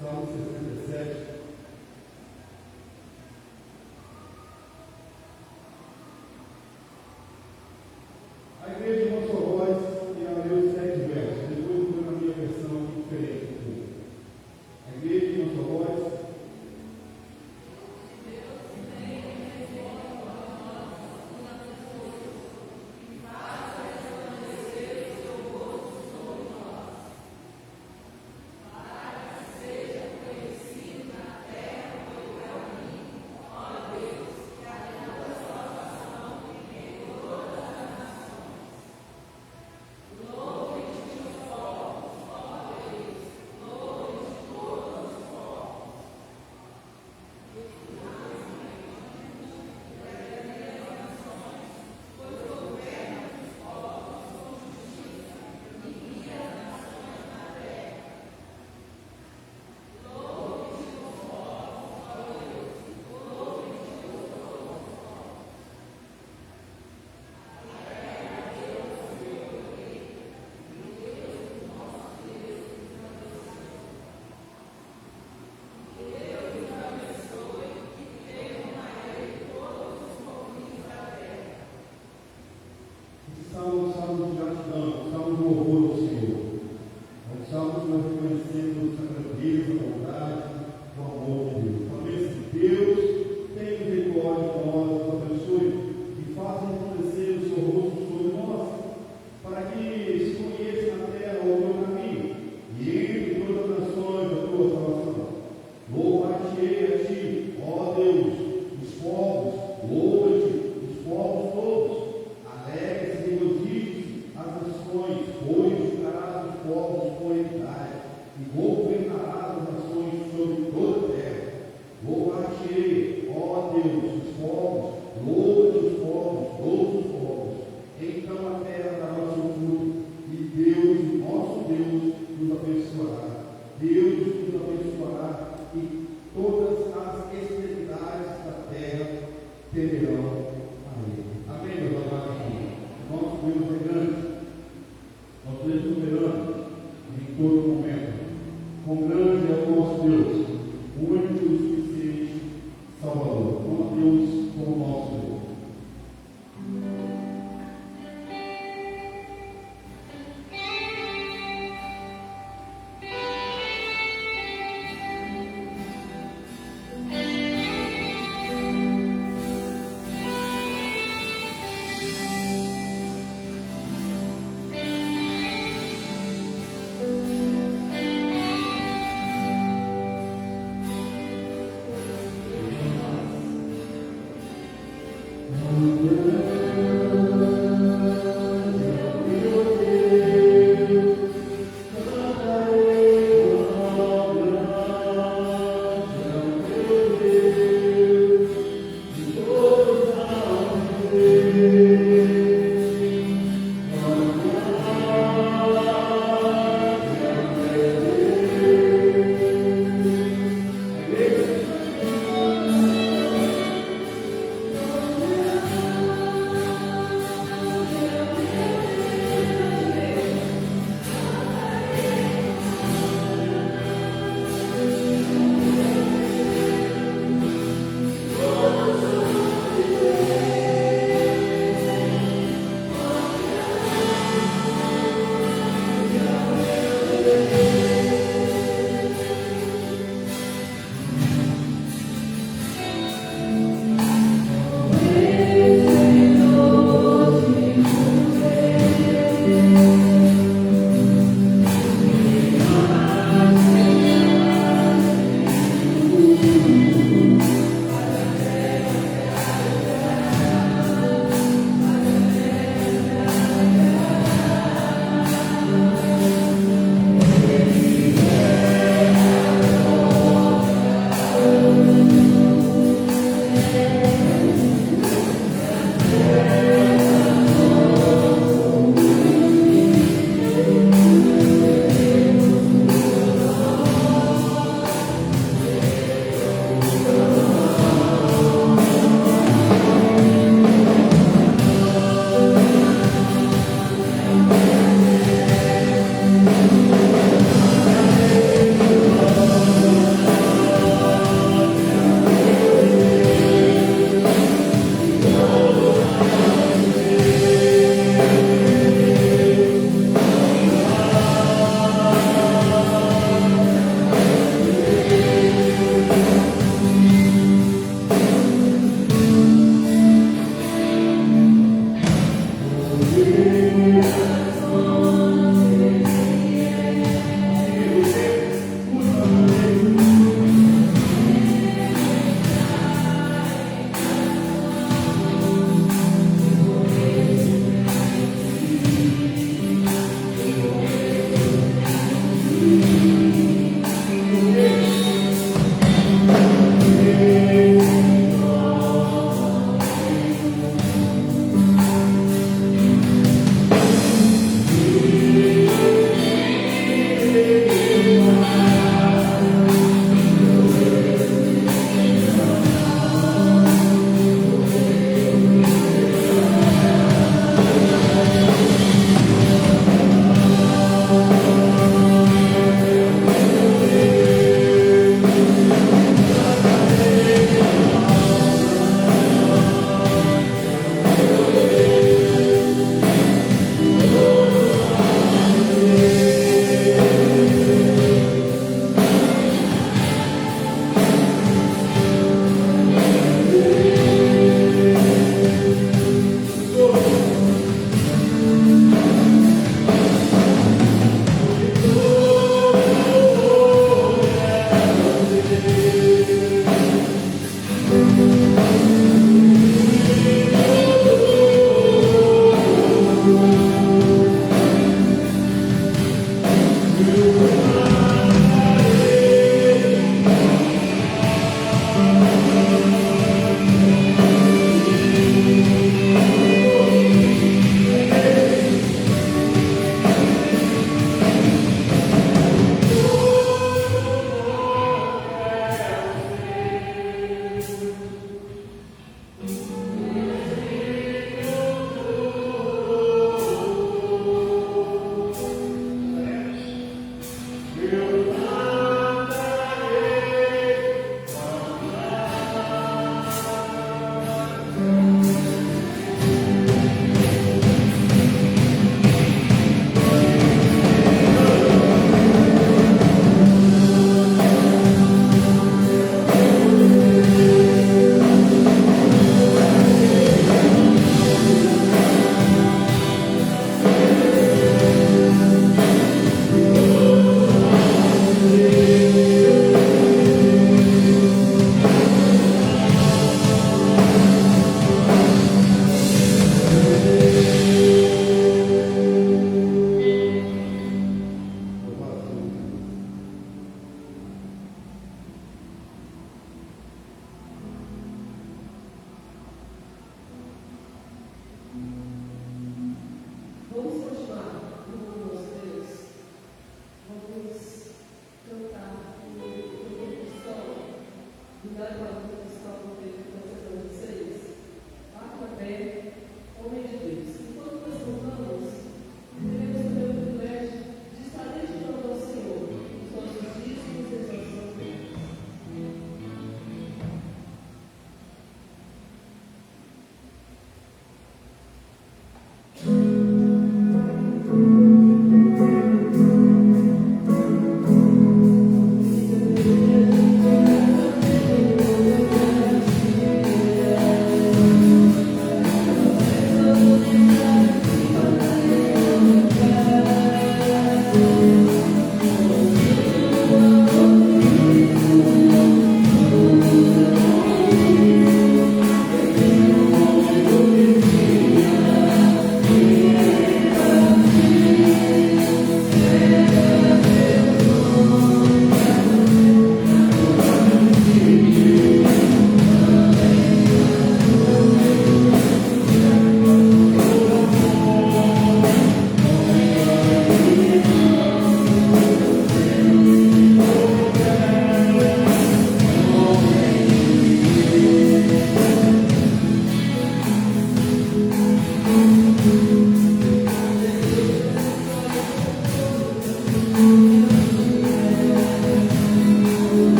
Salmo 67. A igreja de Nossa Voz irá ler os 7 versos, depois eu vou na minha versão diferente. A igreja de Nossa Voz.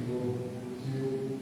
Senhor,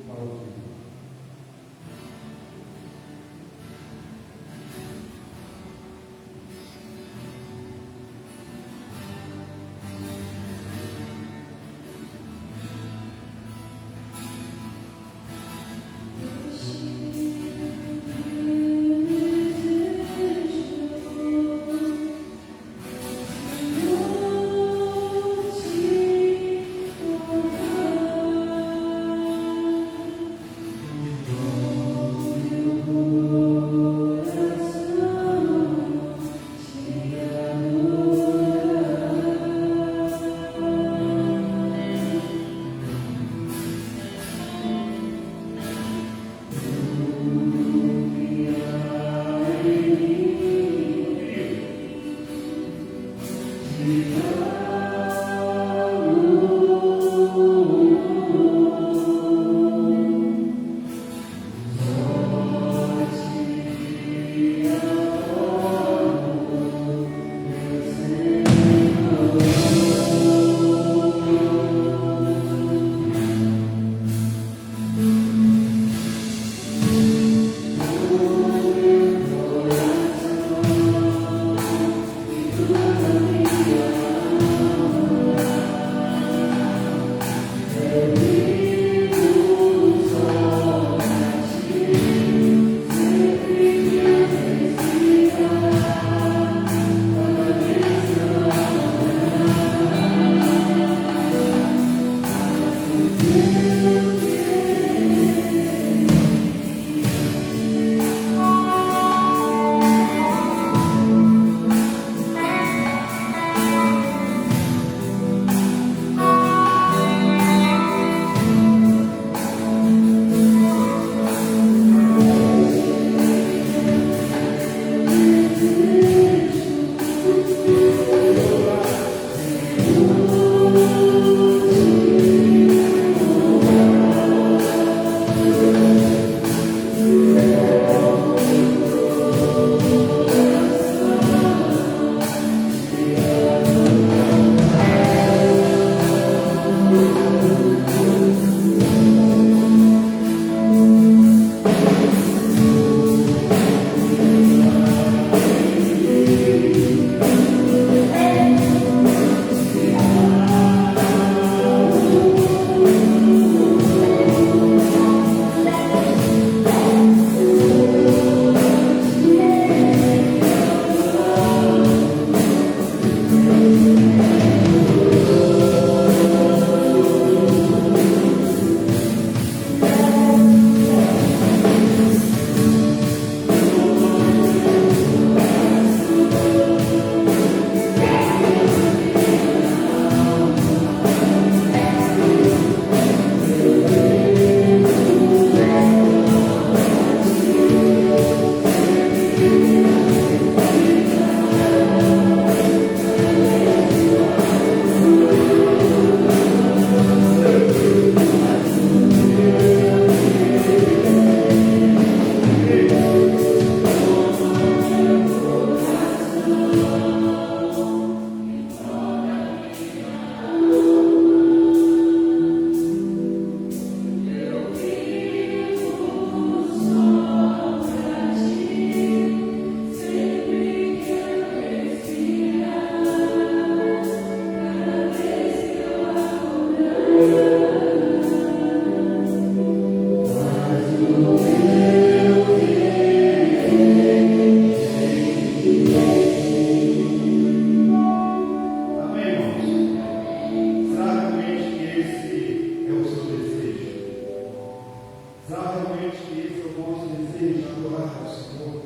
Será realmente que esse é o nosso desejo, adorar ao Senhor,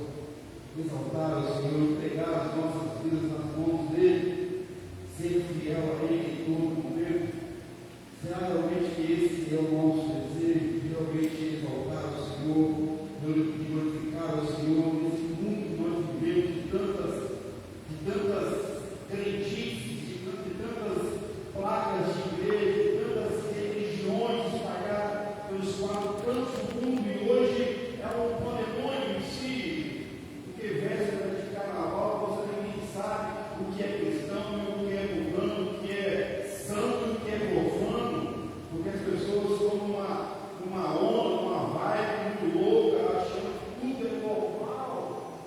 exaltar ao Senhor, entregar as nossas vidas nas mãos dele, ser fiel a ele em todo momento? Será realmente que esse é o nosso desejo, de realmente exaltar ao Senhor, de glorificar ao Senhor nesse mundo que nós vivemos, de tantas crendices, de tantas placas de igreja, de tantas religiões espalhadas pelos quatro cantos do mundo, e hoje é um pandemônio em si, porque véspera de carnaval você nem sabe o que é cristão, o que é mundano, o que é santo, o que é profano, porque as pessoas estão numa onda, numa vibe muito louca, achando que tudo é normal.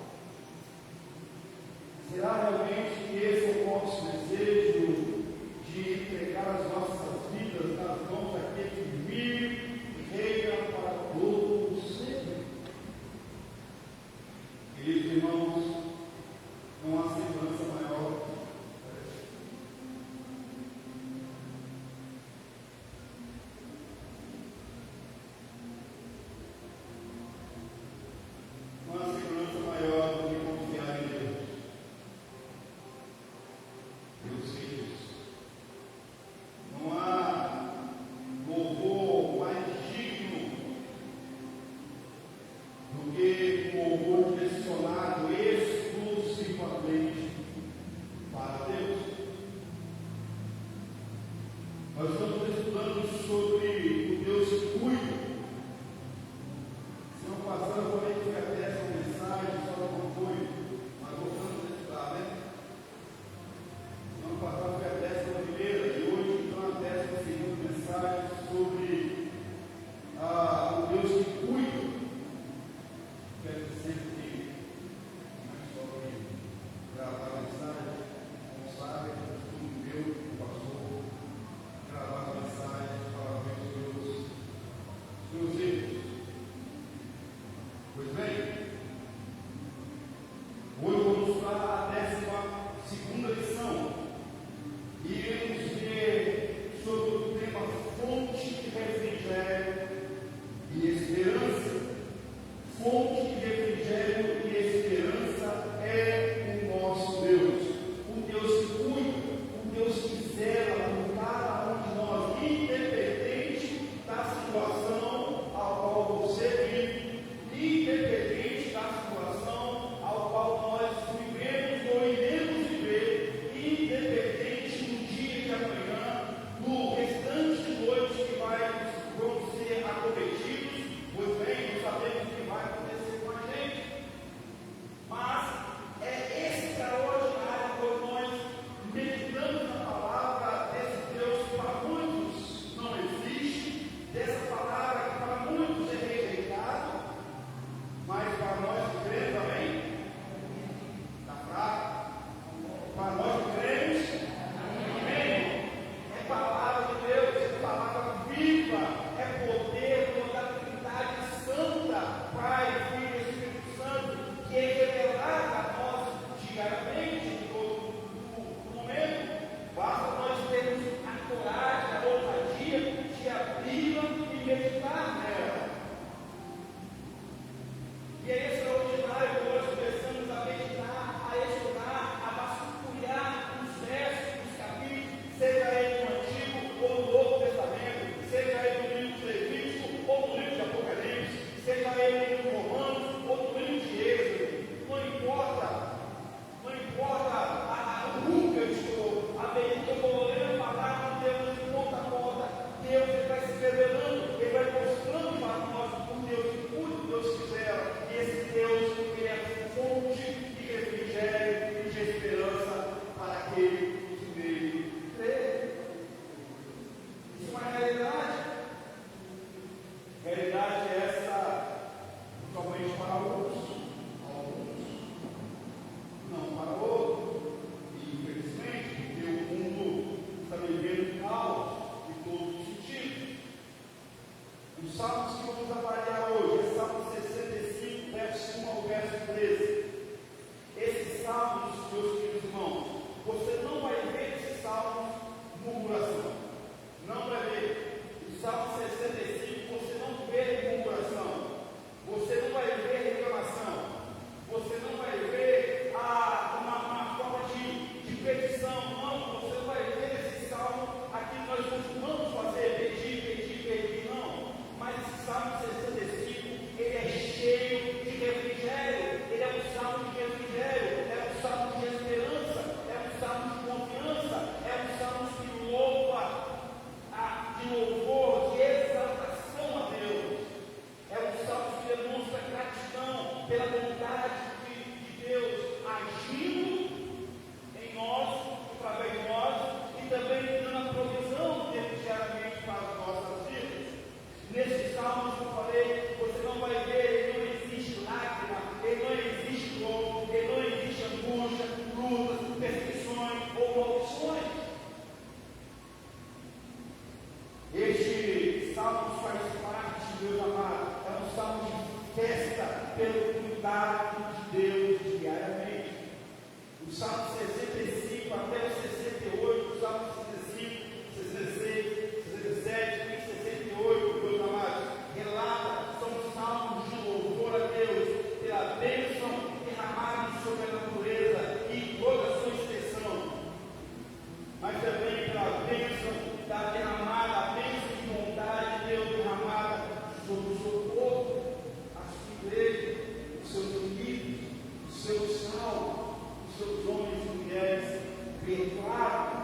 Será realmente que esse é o nosso desejo de entregar as nossas vidas nas mãos daquele que vive e reina para todo sempre? Queridos irmãos, não há segurança maior. Não há segurança maior do que confiar em Deus. Eu sei disso. Não há louvor mais digno do que um louvor direcionado exclusivamente para Deus. Nós estamos estudando sobre o Deus que cuida. Se não passando por aí, que até essa mensagem só não foi, mas voltamos a estudar, né? Ano passado foi a 11ª e hoje então a 12ª mensagem sobre o Deus que cuida. Quero sempre que mais sobre gravar a mensagem, não sabe, tudo meu, pastor, gravar a mensagem, falar com Deus, meus erros. Pois bem, hoje vamos para a 12ª lição e iremos ver sobre o tema fonte de refrigério e esperança. Fonte de refrigério e esperança é o nosso Deus, um Deus que cuida, um Deus que zela por cada um de nós, independente da situação ao qual você vive, independente da situação ao qual nós vivemos ou iremos viver, independente do dia de amanhã, do restante de noite que vão ser acometidos. Pois bem, nós sabemos o que vai acontecer com a gente, mas é extraordinário quando nós meditamos na palavra desse Deus que para muitos não existe, dessa palavra que para muitos é rejeitado, mas para nós que cremos, amém? Está fraco? Para nós que cremos, amém? É palavra de Deus, é palavra viva, é poder da Trindade Santa, Pai, Filho e Espírito Santo, que é revelada a nós diariamente, em todo momento. Basta nós termos a coragem, a ousadia de abri-la e meditar nela. E é extraordinário que nós começamos a meditar, a estudar, a vasculhar os versos, os capítulos, seja ele no Antigo ou no Novo Testamento, seja ele no livro de Levítico ou no livro de Apocalipse, seja ele no Romanos ou no livro de Êxodo. Não importa o rumo que eu estou, a medida que eu estou lendo a palavra de Deus de ponta a ponta, Deus vai se revelando, Ele vai mostrando para nós o Deus que cuida, o Deus que zela, e esse Deus que é fonte de refrigério e de esperança para aquele que nele crê. Isso é uma realidade. Realidade essa, somente para alguns não para outros, e infelizmente, porque o mundo está vivendo caos em todos os sentidos. Os salmos que vamos avaliar hoje é Salmo 65, verso 1 ao verso 13. Esses salmos, meus queridos irmãos, você não vai ver esses salmos murmuração. Não vai ver. O Salmo 65, você não vê murmuração. festa pelo cuidado de Deus diariamente. O Salmo 65 até o 68, o Salmo 65, 66, 67 e 68, meus amados, relata, são salmos de louvor a Deus pela bênção derramada sobre a natureza e toda a sua extensão, mas também pela bênção da derramada, a bênção de bondade de Deus derramada sobre o seu povo, a sua igreja, os seus filhos, os seus salvos, os seus homens e mulheres perdoados.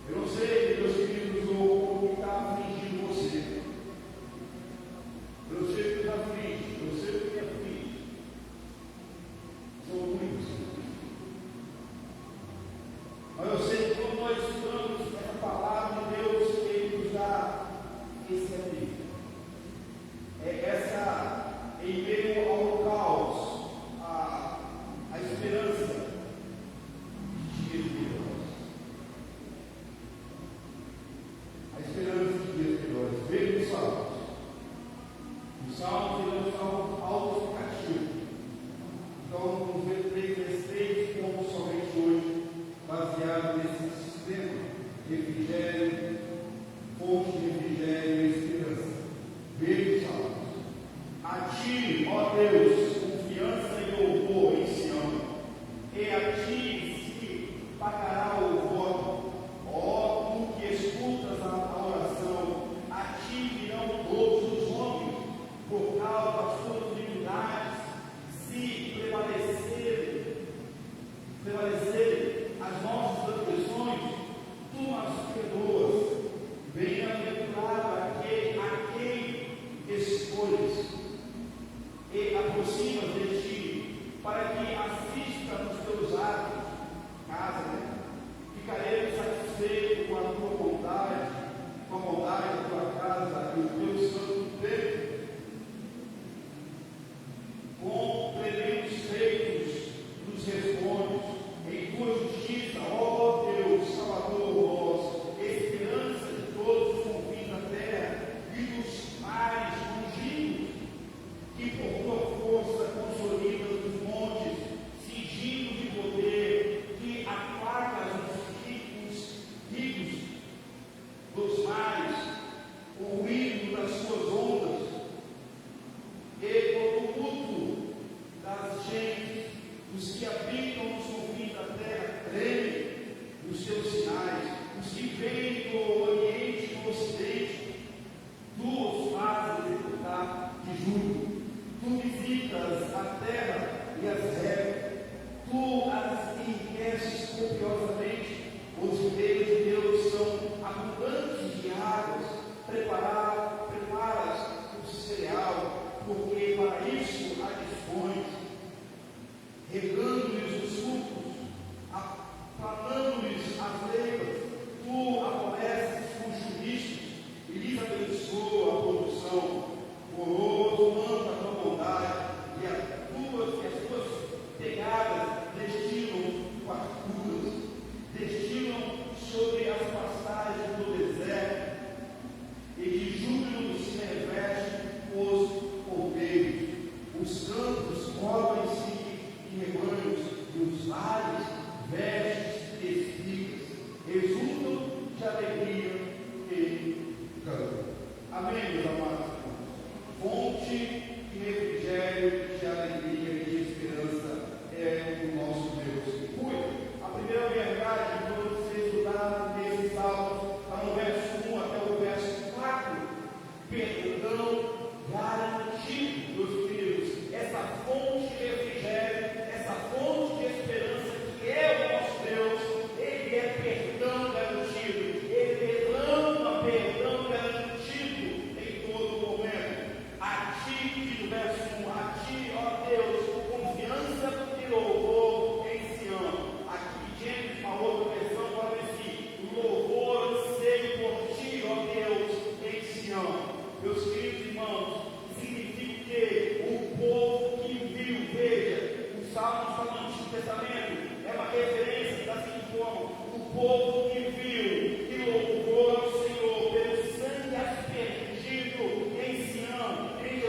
Eu não sei, meus queridos, o que está afligindo você. Eu não sei o que está aflige, eu sei o que aflige. São muitos. Mas eu sei que quando nós estudamos essa palavra de Deus, Ele nos dá esse amigo. É essa, em meio ao caos, a esperança de dias melhores. A esperança de dias melhores. Veja os salmos. Os salmos, ele é um salmo autoexplicativo. Então, vamos ver 3 pontos somente hoje, baseado nesse sistema: refrigério, fonte de refrigério e esperança. Veja os salmos. A ti, ó Deus, confiança e louvor em Sião, e a ti se pagará o voto. Ó tu que escutas a oração, a ti virão todos os homens, por causa das suas iniquidades, se prevalecerem as nossas transgressões, tu as perdoas. Bem-aventurado a quem escolhes e aproximas de ti, para que assista nos teus atos. Casa, ficaremos satisfeitos com a tua bondade, com a bondade da tua casa e o teu santo templo. Com tremendos feitos nos respondes, em tua justiça, ó Deus, Salvador nosso, esperança de todos os confins da terra e dos mares longínquos, que por tua força consolida os montes, cingindo de poder, que apagas os ricos dos mares, o ruído das suas ondas, e o tumulto das gentes, os que habitam nos confins da terra tremem nos seus sinais, os que vêm do Oriente e do Ocidente, tu os fazes executar de júbilo. Tu visitas a terra e as regas, tu as enriqueces copiosamente, os ribeiros de Deus são abundantes de águas, preparas o cereal, porque para isso a dispões, regando-lhes os frutos, aplanando-lhes as leivas, tu aborreces com chuviscos e lhes abençoa a produção. Coroas manda a tua bondade, e as tuas pegadas destinam farturas, destinam sobre as pastagens do deserto, e de júbilo se reveste os cordeiros. Os campos cobrem-se de rebanhos, e os vales vestes de espigas, exultam de alegria e cantam. Amém, meus amados? Fonte de refrigério, de alegria e de esperança é o nosso Deus que cuida. A primeira verdade, quando você estudar nesse salmo, está no verso 1 até o verso 4, perdão garantido, meus queridos. Essa fonte de refrigério, essa fonte de esperança que é o nosso Deus, Ele é perdão garantido. Ele derrama perdão garantido em todo momento. A ti, do verso 1, a ti, ó Deus, confiança e louvor em Sião. Aqui, diante de uma outra versão, pode dizer: louvor seja por ti, ó Deus, em Sião. Meus queridos irmãos, significa que o povo que viu, veja, o Salmo está no Antigo Testamento, é uma referência da seguinte forma: o povo que viu, que louvou ao Senhor pelo sangue aspergido em Sião, em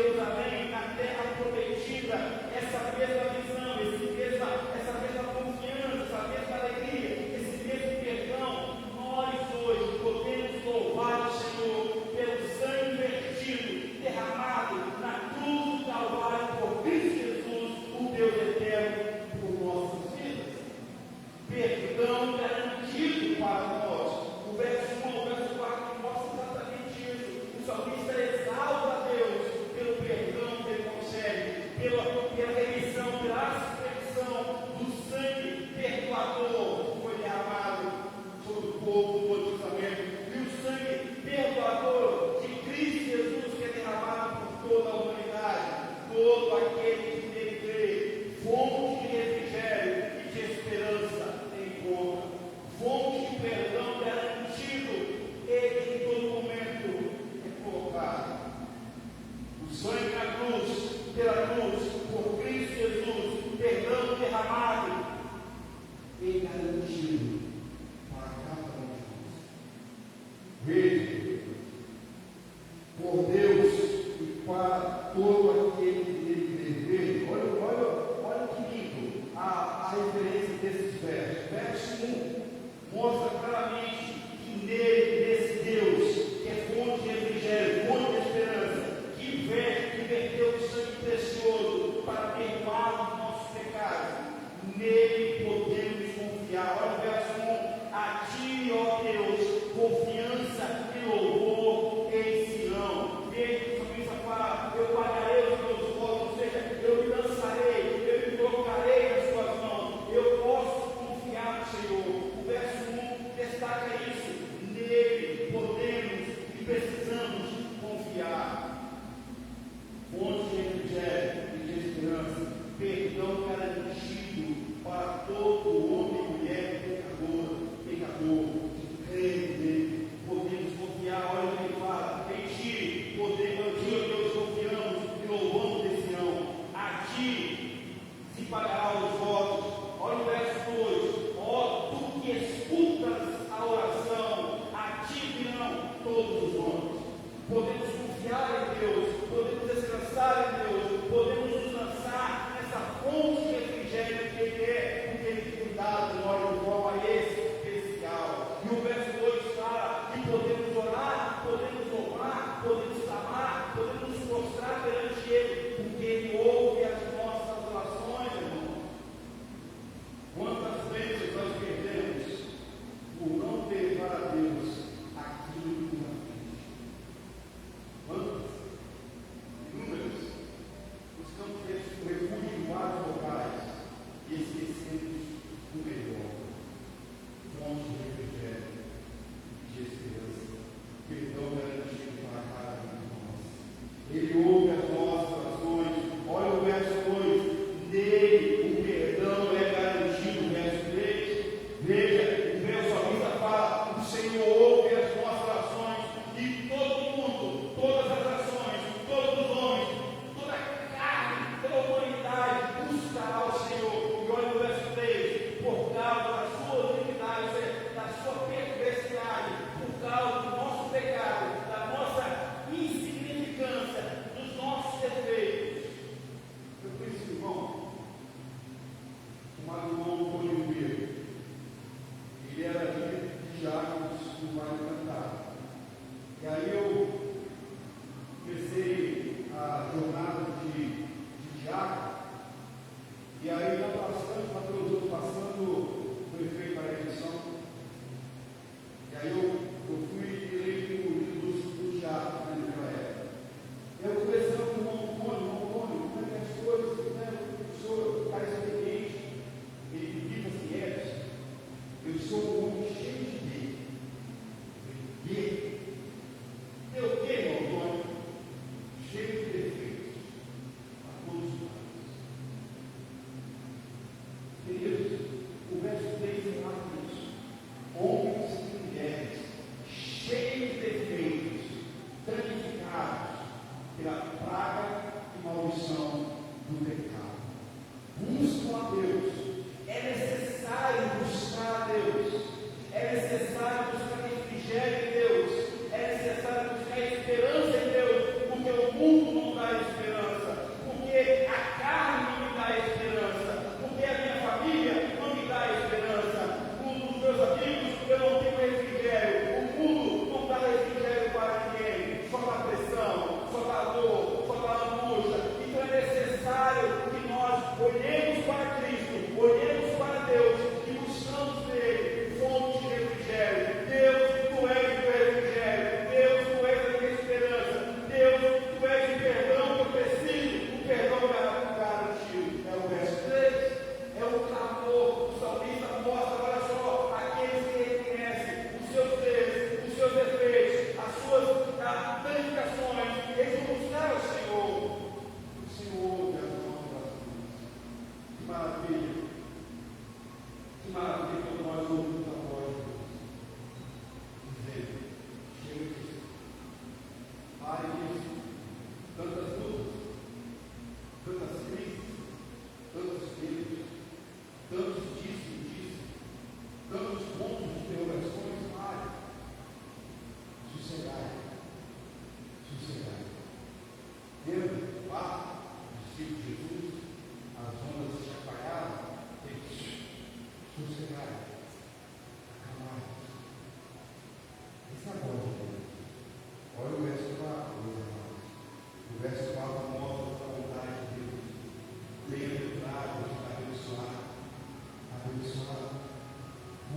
todo aquele que nele crê. Olha que lindo a referência desses versos. Verso 1 mostra claramente que nele, nesse Deus, que é fonte de refrigério, fonte de esperança, que verteu o sangue precioso para perdoar os nossos pecados, nele podemos confiar. Olha o verso 1: a ti, ó Deus, confiança e louvor em Sião. Veja, o salmista fala: eu pagarei os meus votos, ou seja, eu me lançarei, eu me colocarei nas tuas mãos, eu posso confiar no Senhor. O verso 1 destaca isso: nele podemos e precisamos confiar. Fonte de refrigério e de esperança, perdão garantido para todo homem e mulher pecador, que crê nele. Podemos confiar. Olha o que ele fala: em ti podemos, Deus, confiamos e louvamos de Sião. A ti se pagará os votos. Olha o verso 2: ó, tu que escutas a oração, a ti virão todos os homens. Podemos confiar em Deus, podemos descansar em Deus, podemos nos lançar nessa fonte de refrigério que Ele é, porque Ele tem cuidado de nós de forma especial. E o verso 2 fala que podemos orar, podemos louvar, podemos clamar, podemos nos prostrar perante Ele, porque Ele ouve as nossas orações, irmão. Quantas vezes nós perdemos por não levar a Deus aquilo que nós pedimos? Quantas? Inúmeras. Buscamos refúgio em vários locais e esquecemos do melhor. Fonte de refrigério e de esperança. Perdão garantido para cada um de nós. Ele ouve as nossas orações. Olha o verso 2: nele o perdão é garantido. Verso 3: veja, o meu salmista fala: o Senhor ouve as nossas orações, e todo mundo, todas as ações, todos os homens, toda a carne, toda a humanidade buscará o Senhor. E olha o verso 3: por causa das suas iniquidades, da sua perversidade, por causa do nosso pecado, da nossa insignificância, dos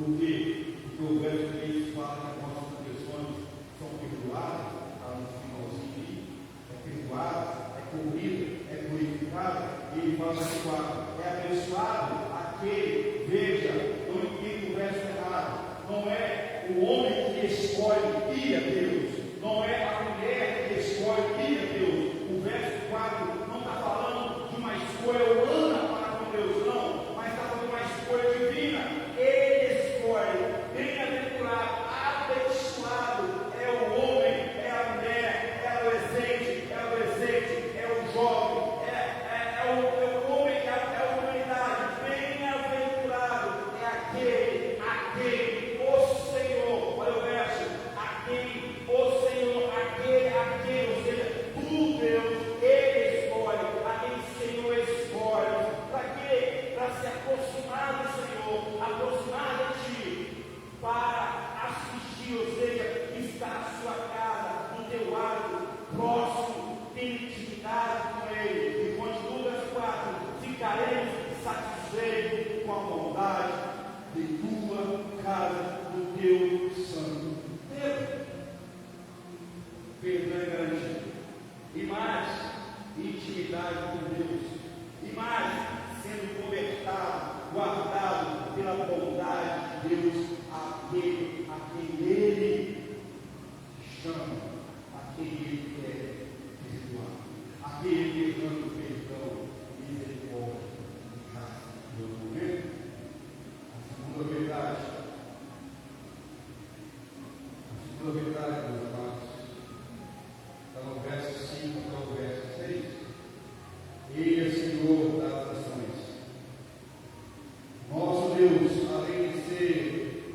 Por quê? Porque o verso 3 fala que as nossas transgressões são perdoadas, está no finalzinho, é perdoado, é corrido, é glorificado. E ele fala assim: 4, é abençoado aquele, veja, não entendo o verso errado, não é o homem que escolhe ir a Deus, não é a mulher que escolhe ir a Deus. O verso 4 não está falando de uma escolha humana para com Deus, não, mas está falando de uma escolha divina. Ele escolhe. Bem-aventurado, abençoado é o homem, é a mulher, é o adolescente, é o jovem, é o homem, é a humanidade. Bem-aventurado é aquele a quem o Senhor, olha o verso, a quem o Senhor, aquele, ou seja, tu, Deus, Ele escolhe, a quem o Senhor escolhe. Para quê? Para se aproximar do Senhor, aproximar de Ti, para assistir, ou seja, estar na sua casa, no teu lado, próximo, ter intimidade com Ele. E continua as 4, ficaremos satisfeitos com a bondade de tua casa, do teu santo Deus. Perdão é garantido. E mais, intimidade com Deus. E mais, sendo convertado, guardado pela bondade de Deus, aquele a quem Ele chama, a quem Ele quer perdoar, a quem Ele derrama perdão e misericórdia e graça. No momento, a segunda verdade, meus amados, está no verso 5 até o verso 6. Ele é Senhor das nações. Nosso Deus, além de ser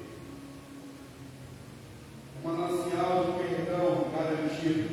um manancial de perdão garantido,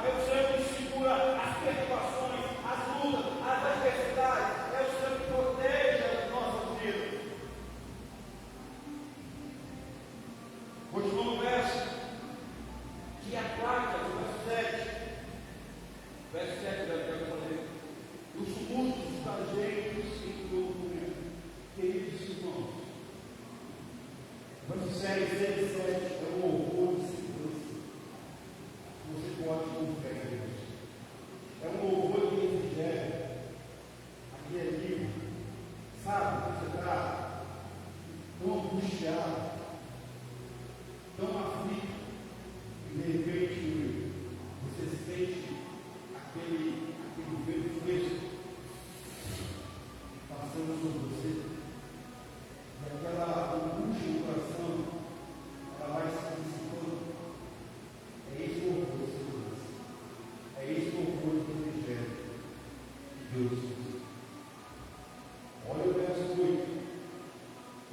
é o Senhor que segura as perturbações, as lutas, as adversidades, é o Senhor que protege as nossas vidas. Continua no verso, que aplaca, verso 7. Verso 7, deve ter fazer. Os tumultos tragédios em todo momento. Queridos irmãos, verso 6, 7 é um horror de segurança. Você pode confiar em Deus. É um horror de refrigério. Aqui é livre. Sabe, você está tão angustiado, tão aflito, e de repente você sente aquele vento fresco passando sobre você, e aquela angústia no coração, ela vai se dissipando. É isso que o horror de segurança. É isso que o horror de refrigério de Deus usa. Olha o verso 8.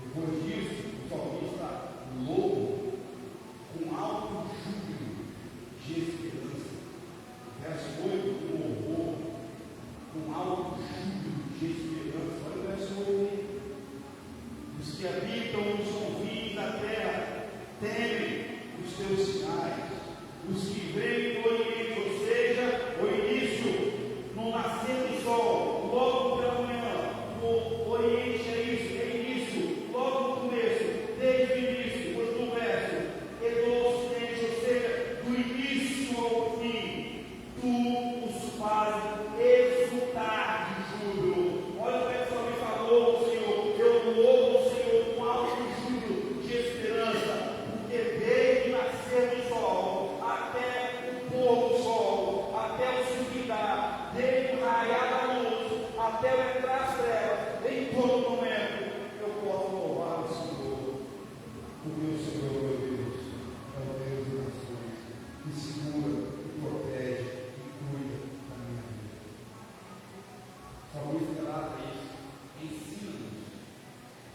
Depois disso, o salmista louco com alto júbilo de esperança. Verso 8, com horror, com alto júbilo de esperança. Olha o verso 8. Os que habitam nos confins da terra temem os teus sinais. Os que veem o início, ou seja, o início, no nascer do sol, logo pela manhã, o Oriente é isso, é início, logo no começo, desde o início, pois no verso, e do ocidente, ou seja, do início ao fim, tu os fazes exultar de júbilo. Olha o que o Senhor me falou, Senhor, eu louvo o Senhor com alto júbilo de esperança, porque desde o nascer do sol até o pôr do sol, até o se ficar, desde o raiar da luz até o entrar as trevas, em todo momento eu posso louvar o Senhor, porque o Senhor, meu Deus, é o Deus das nações, que segura, que protege, que cuida da minha vida. O salmista relata isso, ensina-nos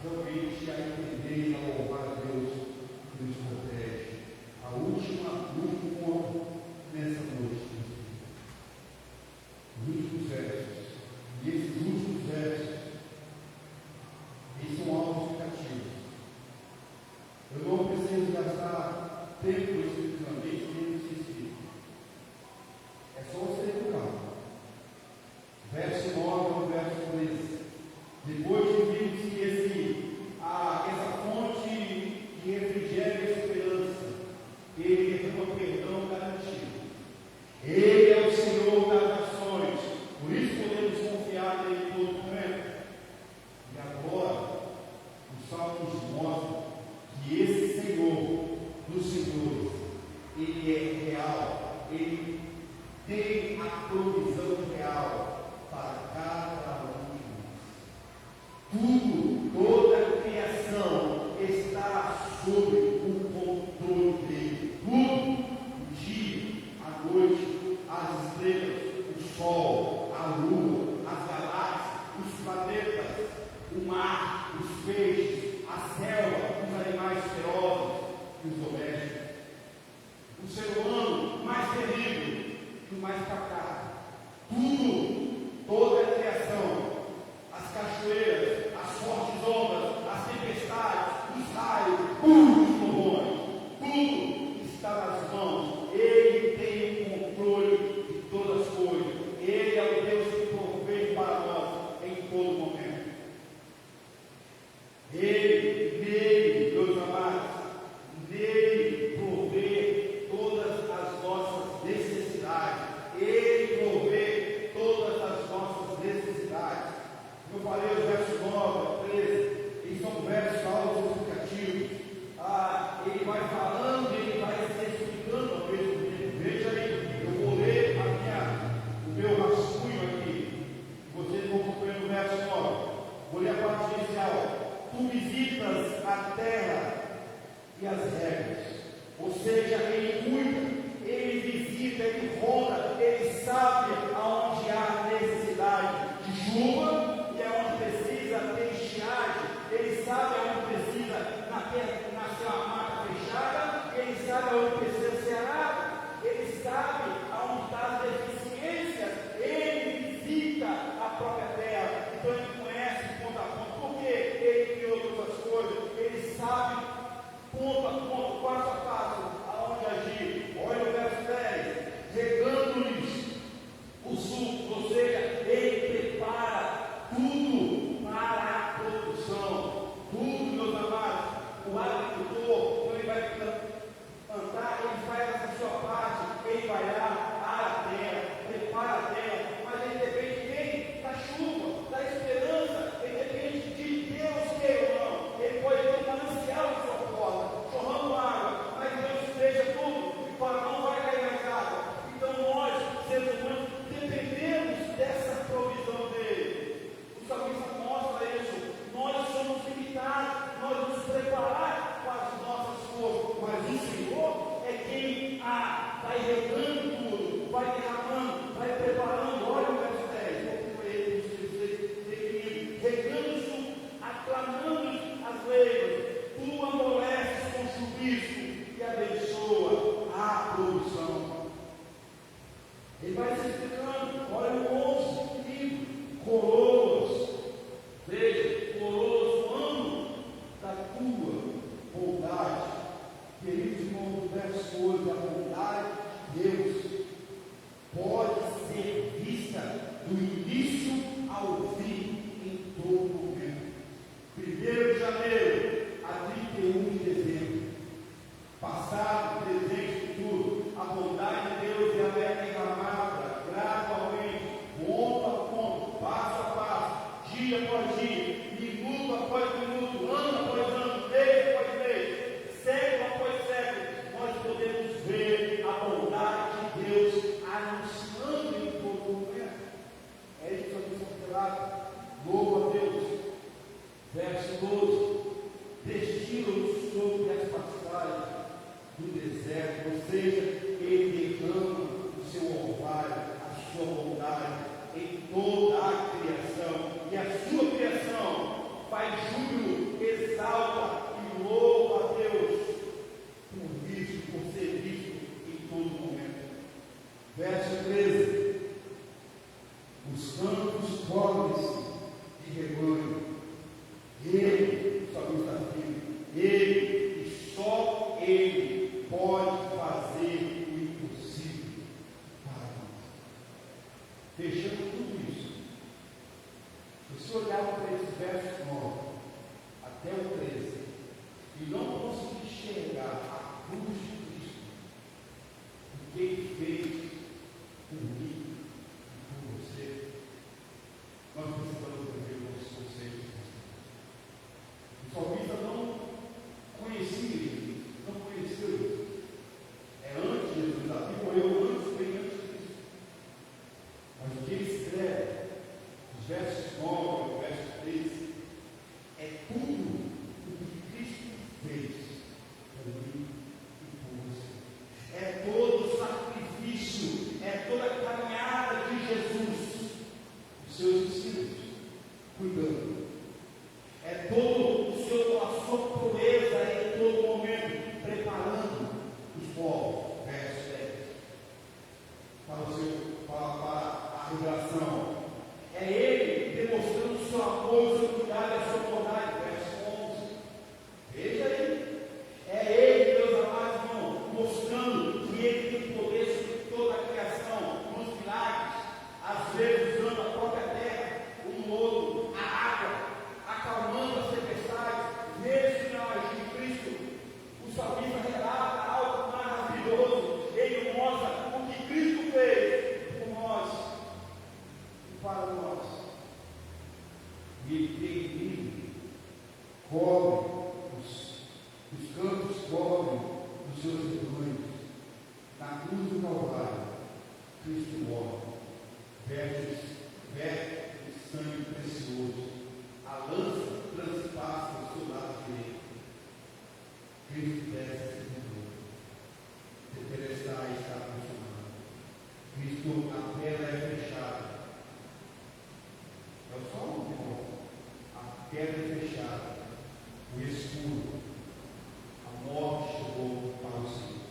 realmente a entender e a louvar a Deus que nos protege. O último ponto nessa noite, os últimos versos. E esses últimos versos, eles são autoexplicativos. Eu não preciso gastar tempo espiritualmente nesse sentido. É só você ter calma. Verso 9 ao verso 13. Depois de vimos que essa fonte de refrigério e esperança, ele derrama perdão garantido. Ele é o Senhor das nações, por isso podemos confiar nele em todo momento. E agora, os salmos mostram que esse Senhor dos senhores, ele é real, ele tem a provisão real para cada um de nós. Tudo, toda a criação está sob o controle dele. Tudo, o dia, a noite, as estrelas, o sol, a lua, as galáxias, os planetas, o mar, os peixes, a selva, os animais ferozes e os domésticos. O ser humano mais terrível e o mais pacato. Tudo, toda a criação, as cachoeiras, as fortes ondas, as tempestades, os raios, os trovões, tudo está nas mãos. Ele tem o controle de todas as coisas. Ele é o Deus que provê para nós em todo momento. Nele, meus amados, nele provê todas as nossas necessidades. Ele provê todas Ele vai se explicando. Olha o 11 comigo. Coroas. Veja, coroas, ano da tua bondade. Queridos irmãos, do verso 8, a bondade de Deus pode ser vista do início ao fim em todo momento. 1º de janeiro a 31 de dezembro. Passado, presente, futuro. A bondade de Deus é derramada gradualmente, ponto a ponto, passo a passo, dia após dia, minuto após minuto, ano após ano, mês após mês, século após século. Nós podemos ver a bondade de Deus anunciando em todo momento. É isso que nós vamos. Louva a Deus. Verso 12. Destila-nos sobre as pastagens do deserto, ou seja, ele derrama o seu orvalho, a sua bondade em toda a criação, e a sua criação faz júbilo, exalta e louva a Deus por visto, por ser visto em todo momento. Verso 13. Os campos cobrem-se de rebanho. Ele, só está vivo, ele e só ele pode fazer o impossível para nós. Fechando tudo isso, se você olhar para esse verso 9 até o 13 e não conseguir enxergar a cruz de Cristo, o que ele fez por mim e por você, nós precisamos ver nossos conceitos. O salmista não conhecia Jesus, não conheceu Jesus. É antes de Jesus, Davi morreu antes, bem antes disso. Mas o que ele escreve, os versos 9 ao verso 13, é tudo o que Cristo fez por mim e por você. É todo o sacrifício, é toda a caminhada de Jesus, os seus discípulos, cuidando. É todo a sua proeza em todo momento, preparando os povos, verso 10, para a revelação. É ele demonstrando o seu amor, o seu cuidado e a sua bondade, verso 11. Veja aí. É ele, meus amados irmãos, mostrando que ele tem poder sobre toda a criação, nos milagres, às vezes usando a própria terra, o lodo, a água, acalmando as tempestades, mesmo que não agir de Cristo. O salmista relata algo maravilhoso. Ele mostra o que Cristo fez por nós e para nós. E ele tem livre, cobre os campos, cobrem os seus rebanhos. Na cruz do Calvário, Cristo morre, verte de sangue precioso. A lança transpassa o seu lado direito. Cristo desce de novo. Tetelestai está funcionando. Cristo, a pedra é fechada. É só um ponto. A pedra é fechada. O escuro. A morte chegou para o Senhor.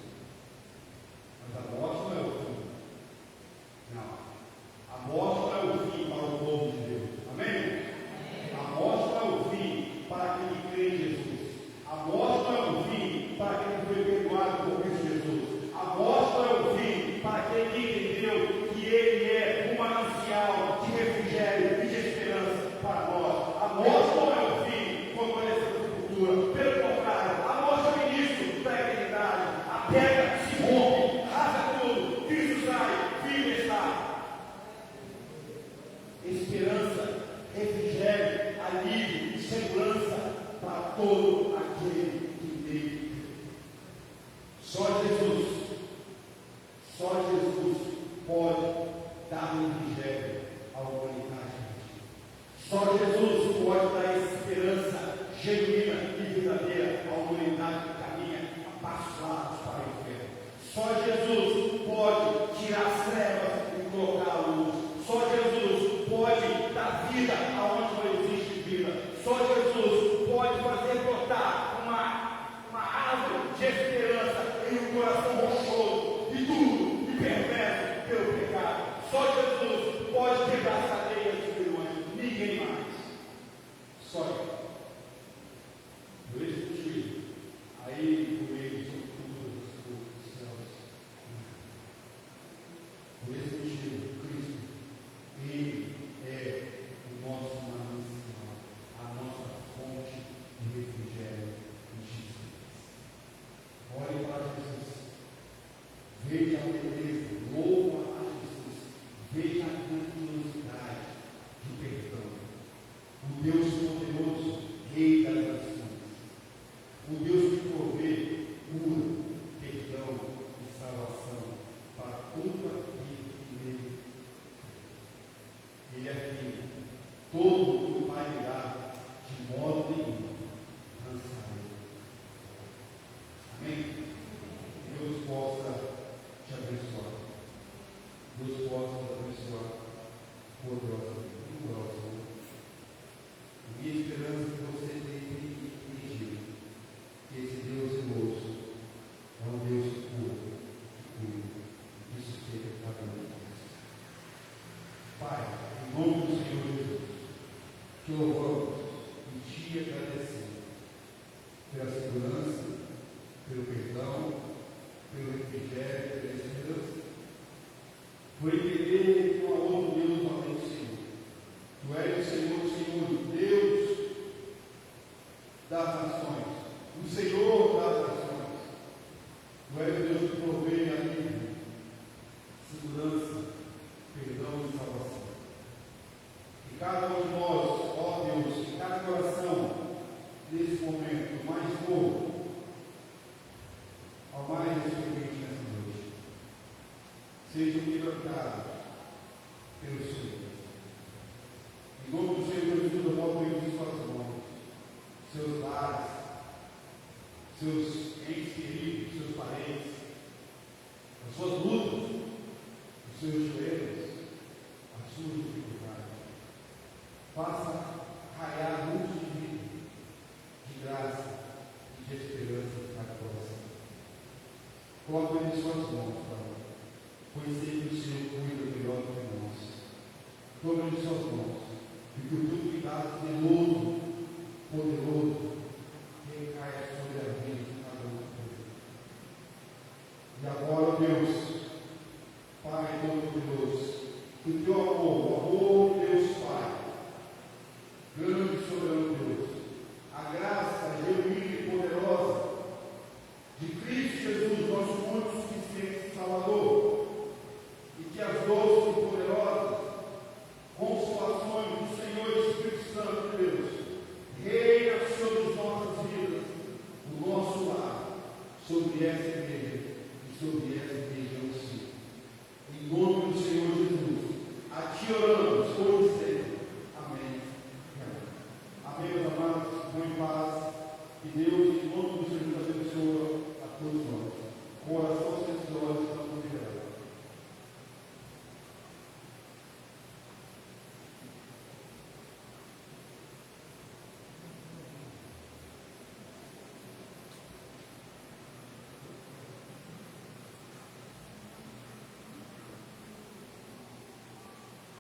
Mas a morte não é o fim. Não. A morte não é o fim para o povo de Deus. Amém? A morte não é o fim para quem crê em Jesus. A morte não é o fim para quem foi perdoado por Cristo Jesus. A morte não é o fim para quem entendeu que Ele é um manancial de refrigério e de esperança para nós. A morte não é o fim quando aparecer na sepultura. Pelo contrário, a morte é o início da eternidade. A pedra se rompe, rasga tudo, Cristo sai, vive está. Esperança, refrigério, alívio e segurança para todo aquele que nele crê. Só Jesus pode dar refrigério à humanidade. Só Jesus pode dar esperança genuína e verdadeira à humanidade que caminha a passos largos para o inferno. Só Jesus pode tirar as trevas e colocar a luz. Só Jesus pode dar vida aonde não existe vida. Só Jesus pode fazer brotar uma árvore de esperança em um coração rochoso e duro e perverso pelo pecado. possa nos abençoar poderosamente. Minha esperança que você tem entendido que esse Deus zeloso é um Deus que cuida, que sustenta cada um de nós. Pai, em nome do Senhor Jesus, te louvamos e te agradecemos pela segurança, pelo perdão, pelo refrigério, pela esperança, por entender que não há outro Deus além do Senhor. Tu és o Senhor, Deus das nações, o Senhor das nações. Tu és o Deus que provê a vida, segurança, perdão e salvação. E cada um de nós, ó Deus, em cada coração, nesse momento, do mais novo ao mais experiente nessa noite, sejam quebrantados pelo Senhor. Em nome do Senhor Jesus, eu boto em suas mãos, seus lares, seus entes queridos, seus parentes, as suas lutas, os seus joelhos, as suas dificuldades. Faça raiar luz de vida, de graça e de esperança em cada coração. Coloque em suas mãos, Pai, pois sei que o Senhor cuida melhor do que nós. Tome em suas mãos, e que o teu cuidado zeloso, poderoso, recaia sobre a vida de cada um. E agora, Deus, Pai Todo-Poderoso, que o teu amor, o amor